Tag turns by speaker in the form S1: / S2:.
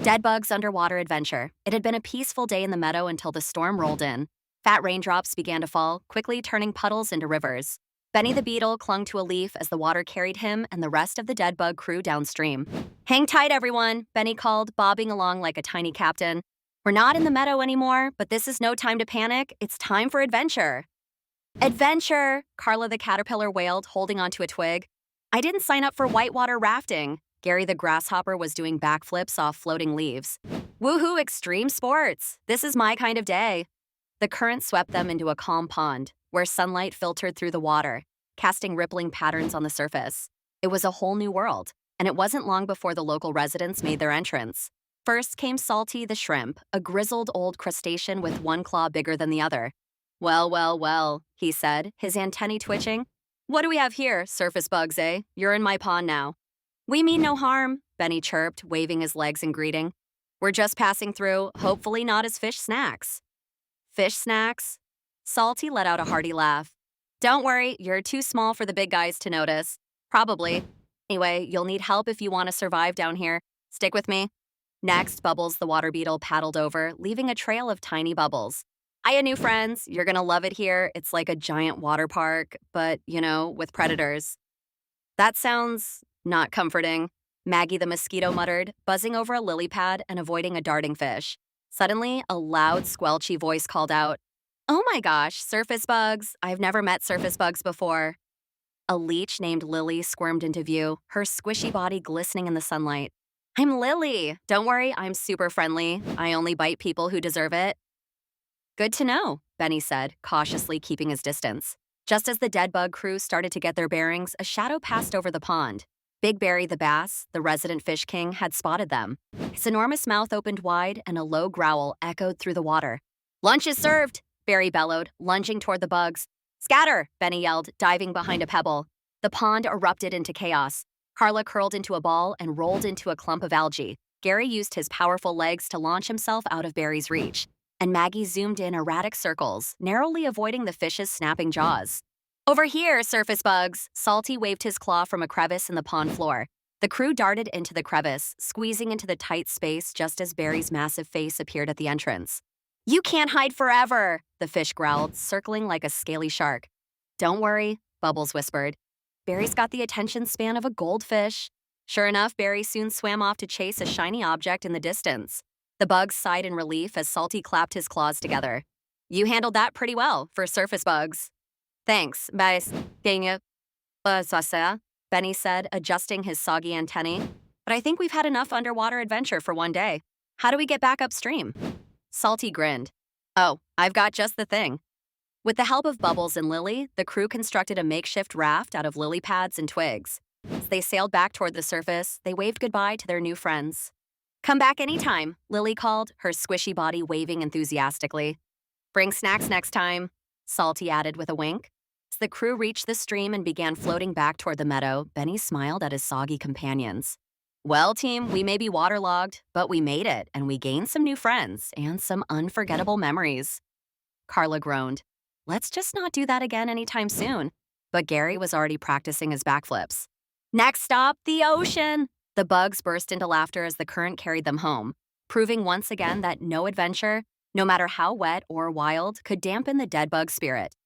S1: DeadBug's underwater adventure. It had been a peaceful day in the meadow until the storm rolled in. Fat raindrops began to fall, quickly turning puddles into rivers. Benny the Beetle clung to a leaf as the water carried him and the rest of the DeadBug crew downstream. "Hang tight, everyone," Benny called, bobbing along like a tiny captain. "We're not in the meadow anymore, but this is no time to panic. It's time for adventure." "Adventure!" Carla the caterpillar wailed, holding onto a twig. "I didn't sign up for whitewater rafting." Gary the grasshopper was doing backflips off floating leaves. "Woohoo, extreme sports! This is my kind of day." The current swept them into a calm pond, where sunlight filtered through the water, casting rippling patterns on the surface. It was a whole new world, and it wasn't long before the local residents made their entrance. First came Salty the shrimp, a grizzled old crustacean with one claw bigger than the other. "Well, well, well," he said, his antennae twitching. "What do we have here, surface bugs, eh? You're in my pond now." "We mean no harm," Benny chirped, waving his legs in greeting. "We're just passing through, hopefully not as fish snacks." "Fish snacks?" Salty let out a hearty laugh. "Don't worry, you're too small for the big guys to notice. Probably. Anyway, you'll need help if you want to survive down here. Stick with me." Next, Bubbles the water beetle paddled over, leaving a trail of tiny bubbles. "Hiya, new friends. You're gonna love it here. It's like a giant water park, but, with predators." "That sounds not comforting," Maggie the mosquito muttered, buzzing over a lily pad and avoiding a darting fish. Suddenly, a loud, squelchy voice called out, "Oh my gosh, surface bugs. I've never met surface bugs before." A leech named Lily squirmed into view, her squishy body glistening in the sunlight. "I'm Lily. Don't worry, I'm super friendly. I only bite people who deserve it." "Good to know," Benny said, cautiously keeping his distance. Just as the DeadBug crew started to get their bearings, a shadow passed over the pond. Big Barry the bass, the resident fish king, had spotted them. His enormous mouth opened wide and a low growl echoed through the water. "Lunch is served," Barry bellowed, lunging toward the bugs. "Scatter," Benny yelled, diving behind a pebble. The pond erupted into chaos. Carla curled into a ball and rolled into a clump of algae. Gary used his powerful legs to launch himself out of Barry's reach. And Maggie zoomed in erratic circles, narrowly avoiding the fish's snapping jaws. "Over here, surface bugs!" Salty waved his claw from a crevice in the pond floor. The crew darted into the crevice, squeezing into the tight space just as Barry's massive face appeared at the entrance. "You can't hide forever," the fish growled, circling like a scaly shark. "Don't worry," Bubbles whispered. "Barry's got the attention span of a goldfish." Sure enough, Barry soon swam off to chase a shiny object in the distance. The bugs sighed in relief as Salty clapped his claws together. "You handled that pretty well for surface bugs." "Thanks, Benny said, adjusting his soggy antennae. "But I think we've had enough underwater adventure for one day. How do we get back upstream?" Salty grinned. "Oh, I've got just the thing." With the help of Bubbles and Lily, the crew constructed a makeshift raft out of lily pads and twigs. As they sailed back toward the surface, they waved goodbye to their new friends. "Come back anytime," Lily called, her squishy body waving enthusiastically. "Bring snacks next time," Salty added with a wink. As the crew reached the stream and began floating back toward the meadow, Benny smiled at his soggy companions. "Well, team, we may be waterlogged, but we made it, and we gained some new friends and some unforgettable memories." Carla groaned. "Let's just not do that again anytime soon." But Gary was already practicing his backflips. "Next stop, the ocean!" The bugs burst into laughter as the current carried them home, proving once again that no adventure, no matter how wet or wild, could dampen the DeadBug spirit.